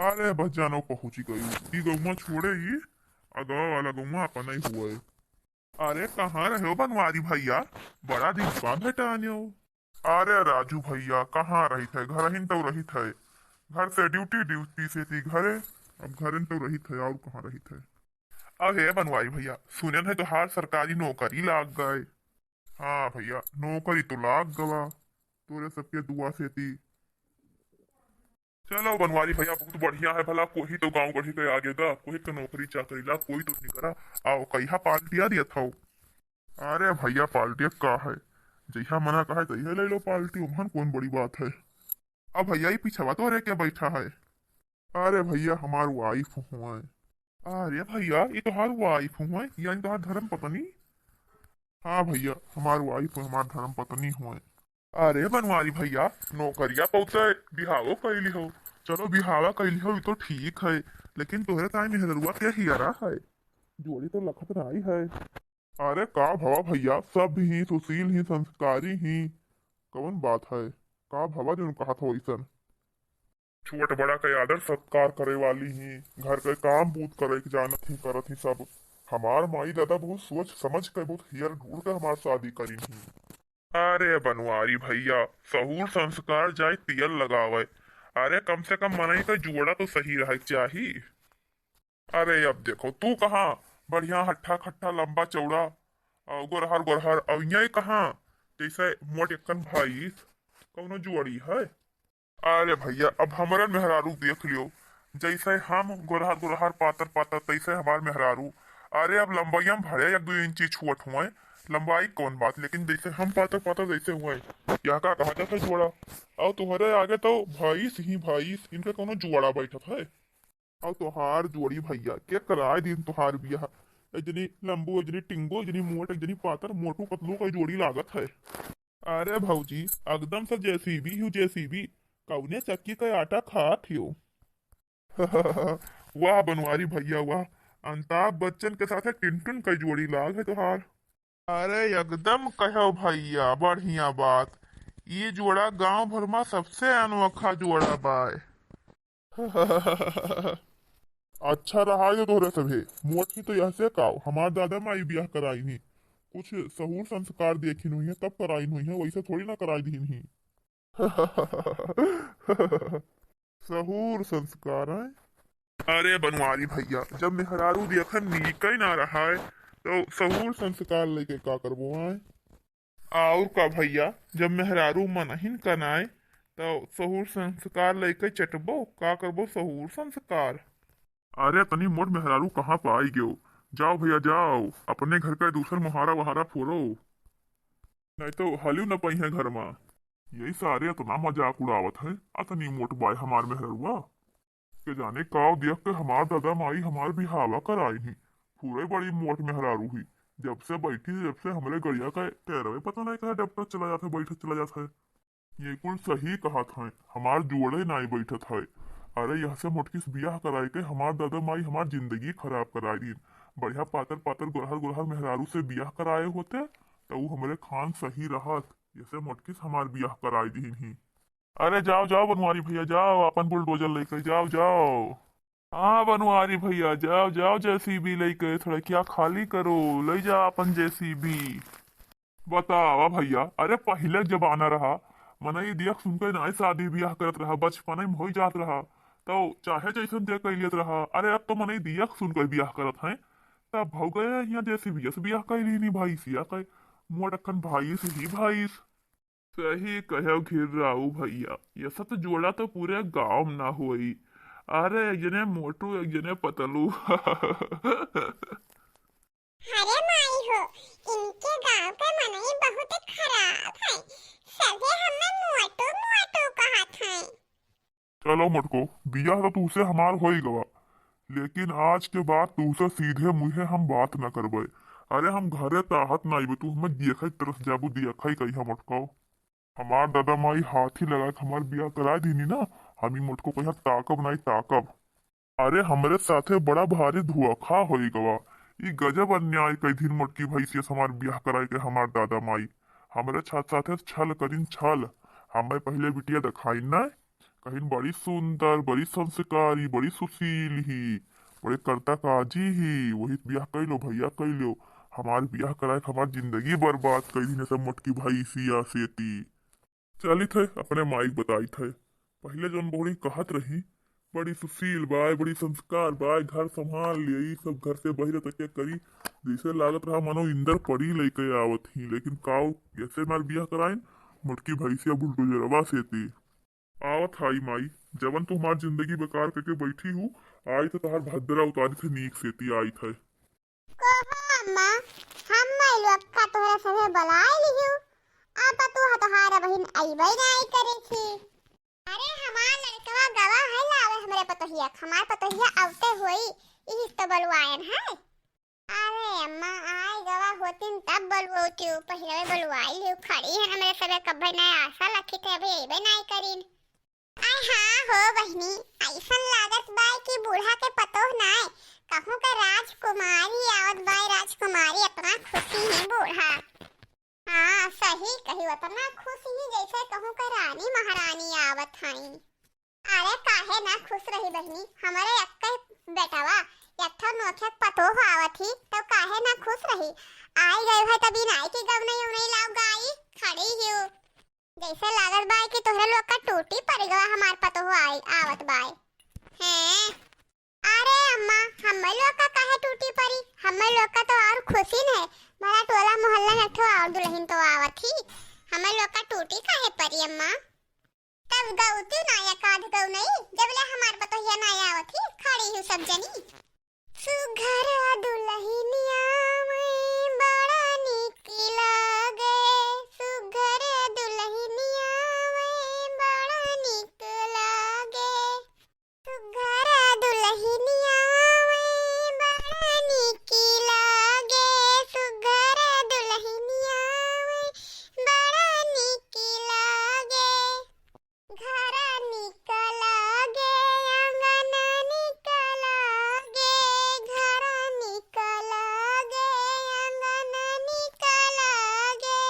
अरे बस जानो पहुंची गई ई गौवा छोड़े ही अगवा वाला गौवा अपना ही हुआ है। अरे कहाँ रहे हो बनवारी भैया, बड़ा दिन बाद भेटाने हो। अरे राजू भैया कहाँ रही थे, घर ही तो रही थे। घर से ड्यूटी ड्यूटी से थी घरे। अब घर तो रही थे और कहाँ रही थे। अब हे बनवारी भैया सुने थे तो हार सरकारी नौकरी लाग गए। हाँ भैया नौकरी तो लाग गवा, तोरे सबके दुआ से थी। चलो बनवारी भैया बहुत बढ़िया है, भला कोई तो गांव गढ़ी के आगे दा कोई तो नौकरी चाकरी ला कोई तो नहीं करा। आओ कहिया पार्टिया दिया था। अरे भैया पार्टी का है, जैसा मना कहा है तैया ले लो पार्टी, उमहन कौन बड़ी बात है। अब भैया ही पीछा तो अरे क्या बैठा है। अरे भैया हमार वाइफ हुआ है। अरे भैया ये तो हार वाइफ हुआ है यानी तो धर्म पत्नी। हाँ भैया हमार वाइफ हमार धर्म पत्नी हुआ है। अरे बनवारी भैया नौकरिया पहुंचे बिहावो कैली हो। चलो बिहावा कैली हो ये तो ठीक है, लेकिन तोहरे टाइम मेहरुआ क्या हियरा है, जोड़ी तो लखत राई है। अरे का भवा भैया सब ही सुशील ही संस्कारी ही, कौन बात है का भवा जो कहा था वैसन। छोट बड़ा के आदर सत्कार करे वाली ही, घर के काम बूत करे के जानत ही करत ही सब। हमार माई दादा बहुत सोच समझ के बहुत हियर ढूंढ के हमार शादी करी ही। अरे बनवारी भैया सहूर संस्कार जाए तियल लगावे। अरे कम से कम मनई का जोड़ा तो सही रहे चाहिए। अरे अब देखो तू कहाँ बढ़िया हट्ठा खट्टा लंबा चौड़ा गोरहर गोरहर अब यही कहाँ जैसे मोट एकन भाई कौनो जुआड़ी है। अरे भैया अब हमारे मेहरारू देख लियो, जैसे हम गोरहर गोरहर पातर पातर तैसे हमार मेहरारू। अरे अब लंबाई हम भरे 1-2 इंची छुअट हुए, लंबाई कौन बात, लेकिन जैसे हम पातर पातर जैसे हुए यहाँ का कहा जाता है जुआड़ा। और तुम्हारे आगे तो भाईस ही भाईस इनका कोनो जुआड़ा बैठत है। और तुहार जोड़ी भैया के कराए दिन तुहार बियाह, इतनी लंबू इतनी टिंगो इतनी मोट इतनी पातर मोटू पतलू का जोड़ी लागत है। अरे भौजी एकदम से जेसीबी हूँ जेसीबी, कौने चक्की का आटा खात हो। वाह बनवारी भैया वाह, अमिताभ बच्चन के साथ टिनटुन का जोड़ी लाग है तुहार। अरे एकदम कहो भैया बढ़िया बात, ये जोड़ा गांव भर में सबसे अनोखा जोड़ा बाय। अच्छा रहा है तोहरे सभे, मोट ही तो यह से काओ हमार दादा माई ब्याह कराई ही, कुछ सहूर संस्कार देखी हुई है तब कराई हुई है, वैसे थोड़ी ना कराई दी ही। सहूर संस्कार है। अरे बनवारी भैया जब मेहरारू देखन नीक ही ना रहा है तो सहूर संस्कार लेके का करबो आए। और का भैया जब मेहरारू मनहिन कनाए तो सहूर संस्कार लेके चटबो का करबो सहूर संस्कार। अरे तनी मोट मेहरारू कहाँ पाई गयो, जाओ भैया जाओ अपने घर का दूसर मुहारा वहारा फोड़ो, नहीं तो हालियो न पाई है घर में। यही सारे इतना मजाक उड़ावत है अतनी मोट बाय हमार मेहरुआ के जाने काव देख के हमार दादा माई हमार बिहावा कराई ही, पूरे बड़ी मोट मेहरारू ही। जब से बैठी जब से हमरे गड़िया का टेरवे पता नहीं कहा डॉक्टर चला जाता बैठे चला जाता है। ये कुल सही कहा था, हमार जोड़े नाई बैठत है। अरे यह से मोटकिस बियाह कराई के हमार दादा माई हमार जिंदगी खराब कराई दी। बढ़िया पातर पातर गुरहर गुरहर मेहरारू से बियाह कराए होते तो वो हमारे खान सही रहत, जैसे मोटकिस हमार बियाह कराई दी ही। अरे जाओ जाओ बनवारी भैया जाओ अपन बुलडोजर लेकर जाओ जाओ। हाँ बनवारी भैया जाओ जाओ जेसीबी लेके थोड़ा क्या खाली करो, ले जाओ अपन जेसीबी। बतावा भैया अरे पहले जमाना रहा, मने ये देख सुन के नाय शादी ब्याह करत रहा बचपन में हो जात रहा, तो चाहे जैसन दे कैलियत रहा। अरे अब तो मने देख सुन कर ब्याह करत है, तब हो गए यहाँ जैसे भी ब्याह कैली नहीं भाई सिया कह मोट अखन भाई से ही भाई। सही कहो घिर राऊ भैया, ये सब तो जोड़ा तो पूरे गांव में ना हुई। अरे एक जने मोटू एक जने पतलू। अरे माई हो, इनके गांव के मनई बहुत खराब है, सभी हमें मोटू मोटू कहत है। चलो मटको बियाह तो तुसे हमार हो ही गवा, लेकिन आज के बाद तुसे सीधे मुहे हम बात न करबे। अरे हम घरे ताहत ना आइबे, तू हमें देखे तरस जाबू देखा कही हम मटको। हमार दादा माई हाथी लगा के हमार बियाह करा दीनी ना, हम ही मुझको कहीं ताकब नहीं ताकब। अरे हमरे साथे बड़ा भारी धुआखा होई गवा, ई गजब अन्याय कई दिन मोटकी भैंसिया हमार बियाह कराई के हमार दादा माई हमरे साथ साथे छल करीन छल। हमें पहले बिटिया दिखाई ना, कहीं बड़ी सुंदर, बड़ी संस्कारी, बड़ी सुशील ही, बड़े कर्ता काजी ही, वही ब्याह कर लो भैया, कर लो। हमार ब्याह कराए के हमार जिंदगी बर्बाद कर दी सब मोटकी भाई सिया सेती। चली थे अपने माइक बताई थे, पहले जौन बोली कहत रही बड़ी सुशील बाय, बड़ी संस्कार बाय, घर संभाल लिया, सब घर से बहिरे तक करी, जैसे लागत रहा मानो इंदर परी लेके आवत ही। लेकिन काव जैसे मार बियाह कराइन मुटकी भैंसिया बुलडोजरवा सेती आवत हाई माई, जवन तो हमार जिंदगी बेकार करके बैठी हूँ, आई तो तहार भद्रा उतारी थे नीक सेती आई थे। कहो अम्मा, हम लोग का तोहरा सभे बुलाए लिहियो, अब तू तोहारा बहिन अइबे नहीं करे थी। अरे हमार लड़कवा गवा है लावे हमरे पतोहिया, हमार पतोहिया आवते होई, इही तो बलवायन है। अरे अम्मा आए गवा होतिन तब बलवोती, पहले बलवाई लियो, खड़ी है हमरे सभे कभी नहीं आशा लखी थे अभी अइबे नहीं करीन। आई हाँ हो बहनी, ऐसन लागत बाई कि बूढ़ा के पतोह नाय, कहूँ का राजकुमारी आवत बाई, राजकुमारी अपना खुशी है बूढ़ा। हाँ सही कही, उतना खुश ही जैसे कहूँ का रानी महारानी आवत हई। अरे काहे ना खुश रही बहनी, हमारे अक्के बेटावा यथा नोखे पतोह आवत ही तो काहे ना खुश रही। आई गए है तभी नाई की गव नहीं लाव गाई खड़ी ही, जैसे लागत बाई कि तोहरे लोग का टूटी पड़ गया हमार पतोह आई आवत बाई हैं। अरे अम्मा हम लोग का काहे टूटी पड़ी, हम लोग का तो और खुशी है, हमारा टोला मोहल्ला में ठो और दुल्हन तो आवत ही, हम लोग का टूटी काहे पड़ी अम्मा। तब गौती ना या काद गौ नहीं, जब ले हमार पतोहिया ना आवत ही खड़ी हूँ सब जनी। सुघर दुल्हनिया में बड़ा निक लागे, सुघर दुल्हनिया में बड़ा निक लागे, सुघर दुल्हनिया में बड़ा निक लागे, सुघर दुल्हनिया में बड़ा निक लागे, घर निक लागे, अंगना निक लागे, घर निक लागे, अंगना निक लागे,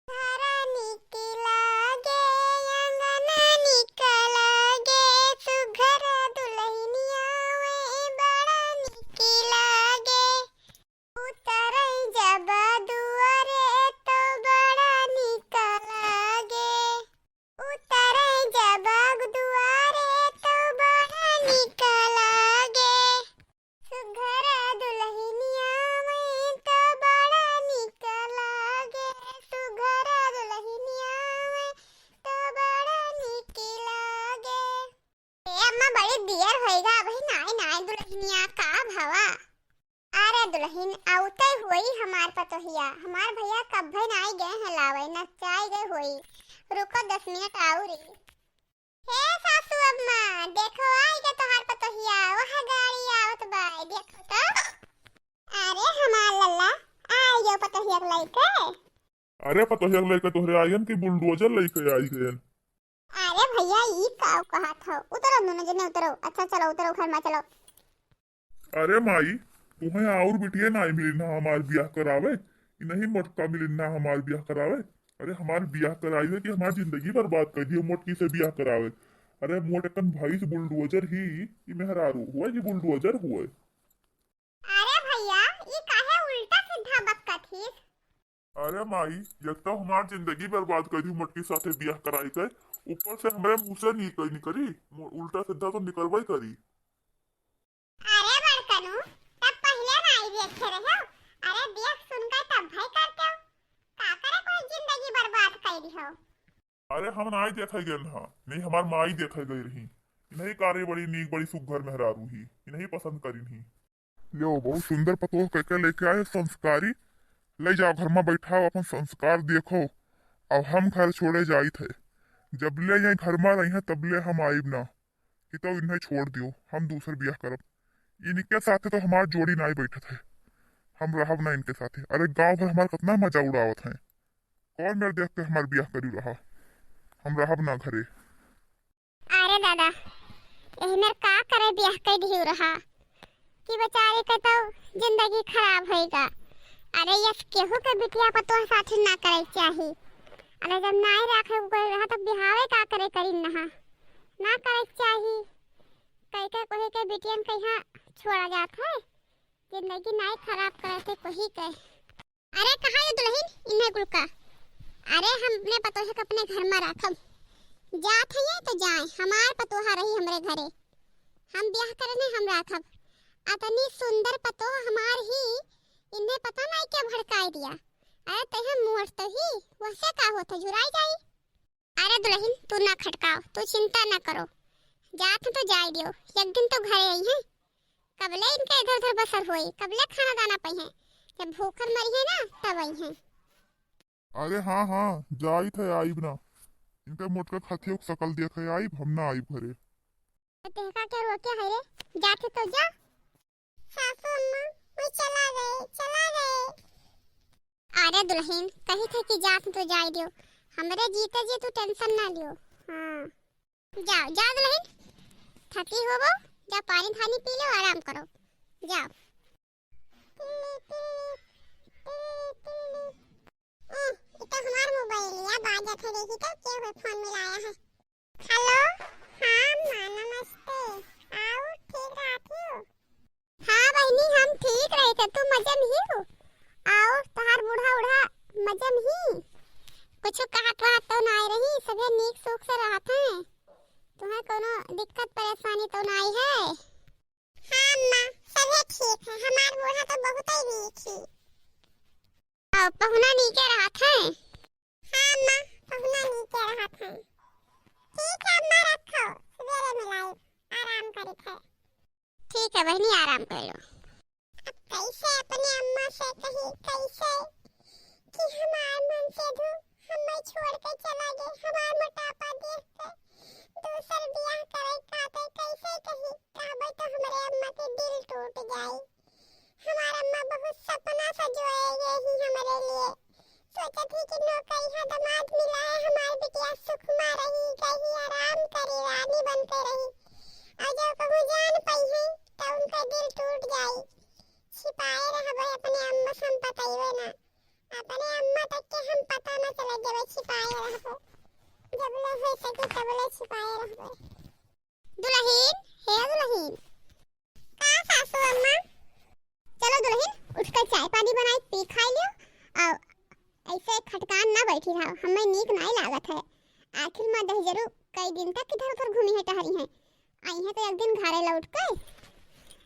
घर निक लागे, अंगना निक लागे, सुघर दुल्हनिया में बड़ा निक लागे, उतरई जब दुआरे तो बड़ा निक लागे, उतरई जब दुआरे तो बड़ा निक लागे, सुघर दुल्हनिया में तो बड़ा निक लागे, सुघर दुल्हनिया में तो बड़ा निक लागे। ए अम्मा बड़ी देर होएगा अभी नाई नाई दुल्हनिया का भवा। अरे दुल्हन आवते हुई हमार पतोहिया, हमार भैया कभी नाई गए हैं लावे न चाय गए हुई, रुको 10 मिनट आउरी। हे सासू अम्मा देखो आई के तोहार पतोहिया, वह गाड़ी आवत बाई देखो तो। अरे हमार लल्ला आई जो पतोहिया लेके। अरे पतोहिया लेके तोहरे आयन की बुलडोजर लेके आई गयन। अरे भैया ई का कहा था, उतरो दोनों जने उतरो, अच्छा चलो उतरो घर में चलो। अरे माई तुम्हें और बिटिया ना मिली ना हमार ब्याह करावे, नहीं मोटका मिली ना हमार ब्याह करावे। अरे हमार ब्याह कराई है कि हमार जिंदगी बर्बाद कर दी मोटकी से ब्याह करावे। अरे मोटकन भाई से बुलडोजर ही मेहरारू हुआ कि बुलडोजर हुए। अरे भैया ई काहे उल्टा सीधा बकत ही। अरे माई एक तो हमार जिंदगी बर्बाद कर दी मोटकी साथे ब्याह कराई के, ऊपर से हमारे मुंह से नहीं करी, उल्टा सीधा तो निकलवा ही करी। अरे बड़कनू तब पहले नाई देखे रहे, अरे देख सुनकर तब भाई करते हो, का करे कोई जिंदगी बर्बाद कर हो। अरे हम नाई देखा गए ना, नहीं हमार माई देखा गई रही, नहीं कारे बड़ी नीक बड़ी सुघर मेहरारू ही, नहीं पसंद करी ही। लो बहुत सुंदर पतोह कहके लेके आए संस्कारी, ले जाओ घर में बैठाओ अपन संस्कार देखो। अब हम घर छोड़े जाई थे, जब ले यहाँ घर में रही तब ले हम आईब ना, कि तो इन्हें छोड़ दियो हम दूसर ब्याह करब। इनके साथे तो हमार जोड़ी नाई बैठे थे, हम रहब ना इनके साथे। अरे गांव भर हमार कितना मजा उड़ावत है, कौन मेरे देख के हमार ब्याह करी रहा, हम रहब ना घरे। अरे दादा यही मेरे का करे ब्याह कर दियो रहा कि बेचारे का तो जिंदगी खराब होएगा। अरे यस केहू के बिटिया पर तो साथ ना करे चाहिए, अरे जब नाई रखे कोई रहा तो बिहावे का करे करी ना। ना करे चाहिए। कई के कोई के बिटियन कहाँ छोड़ा जात है, जिंदगी नहीं खराब करे थे कोई के। अरे कहाँ ये दुल्हन इन्हें गुल का? अरे हमने पतोहे के अपने घर में रखब, जात है तो जाए, हमार पतोहा रही हमरे घरे, हम ब्याह करने हम रखब। अतनी सुंदर पतोह हमार ही, इन्हें पता नहीं क्या भड़काई दिया। अरे तहे मुहर तो ही वैसे का होता जुराई जाई। अरे दुल्हन तू ना खटकाओ, तू चिंता ना करो, जात तो जाए दियो, एक दिन तो घरे आई है। कबले इनके इधर उधर बसर होई, कबले खाना दाना पई है, जब भूखर मरी है ना तब आई है। अरे हाँ हाँ जाई थे आईब ना, इनका मोटका खथियो सकल देखे आईब, हम ना आईब घरे। तेहका क्या रोके है रे, जाते तो जा। सासू अम्मा मैं चला गए। अरे दुल्हन कही थे कि जात तो जाए दियो, हमरे जीते जी तू टेंशन ना लियो। हाँ जाओ जाओ दुल्हन, थकी हो वो, जा पानी थानी पी लो, आराम करो, जाओ। इतना हमारा मोबाइल या बाजा थे, देखी तो क्या हुआ, फोन मिलाया है। हेलो हाँ माँ नमस्ते, आओ ठीक रहती हो? हाँ बहनी हम ठीक रहे थे, तुम मजे में ही हो? आओ तहार बूढ़ा उड़ा मजे में ही, कुछ कहत वहात तो ना रही, सभी नीक सुख से रहत हैं, तुम्हें कोनो दिक्कत परेशानी तो नहीं है? हाँ माँ सभी ठीक है, हमार बूढ़ा तो बहुत ही नीक ही। आओ पहुना नीचे रहत है? हाँ माँ पहुना नीचे रहत है। ठीक है अम्मा रखो, सवेरे मिलाए, आराम करी थे। ठीक है बहनी आराम कर लो। अब कैसे अपने अम्मा से कही, कैसे कि हमार मन से धू हमें छोड़ के चला गए, हमार मोटापा देख के दूसर ब्याह करे काते, कैसे कही कहबे तो हमारे अम्मा के दिल टूट जाए। हमार अम्मा बहुत सपना सजोए गए ही हमारे लिए, सोचा थी कि नौकरी है दामाद मिला है, हमारी बिटिया सुख में रही कहीं आराम करे, रानी बन के रही, और जब कहूँ जान पाई है तो उनका दिल टूट जाए। छिपाए रहबे अपने अम्मा से, हम बताइए ना, अपने अम्मा तक के हम पता न चले देवे, छिपाए रहबे, जब ले हो सके तब ले छिपाए रहबे। दुल्हन हे दुल्हन का सासू अम्मा, चलो दुल्हन उठकर चाय पानी बनाई पी खा लियो, और ऐसे खटकान ना बैठी रहो, हमें नीक नहीं लागत है। आखिर में दह जरूर कई दिन तक इधर उधर घूमी है टहरी है, आई है तो एक दिन घरे लौट के,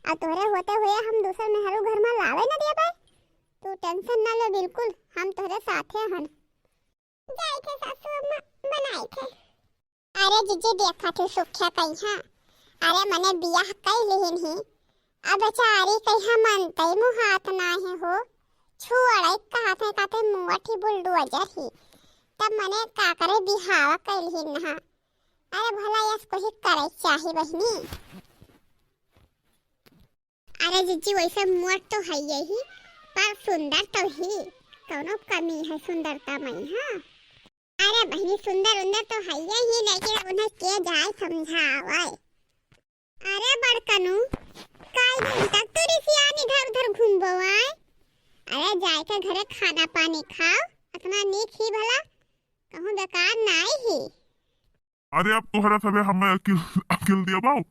और तोहरे होते हुए हम दूसर मेहरू घर में लावे न दे पाए। तू टेंशन ना ले, बिल्कुल हम तोहरे साथे हन। जाई थे सासू अम्मा बनाई थे। अरे जीजी देखा थे सुख्या कहीं, अरे मने बियाह कई लेहिन ही, अब बेचारी कहीं मनते मुँह हाथ ना है हो, छोड़े कहते हैं कहते मुआठी बुलडोजर ही, तब मने का करे बिहावा कैलहिन ना। अरे भला इसको ही करे चाहिए बहनी। अरे जीजी वैसे मोट तो है ही, पर सुंदर तो ही, दोनों कमी है सुंदरता में। हाँ अरे बहनी सुंदर उंदर तो है ही, लेकिन उन्हें के जाए समझावे। अरे बड़कनू कई दिन तक तो रिसियान इधर उधर घूमबो आए, अरे जाए के घरे खाना पानी खाओ, इतना नीक ही भला, कहूँ बेकार नहीं ही। अरे अब तोहरा सबे हमें अकिल दिया बाऊ,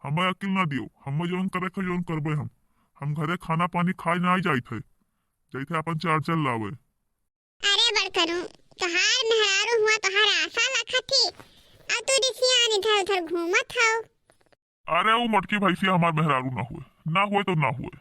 हमें अकिल ना दियो, हमें जोन करे के जोन करबे, हम घरे खाना पानी खाए ना जाई थे, अपन चार चल लावे। अरे बड़कनू तहार मेहरारू हुआ तहार आशा लखा थी, अब तू रिसियान इधर उधर घूमत हो। अरे वो मटकी भैंसी हमार मेहरारू ना हुए तो ना हुए।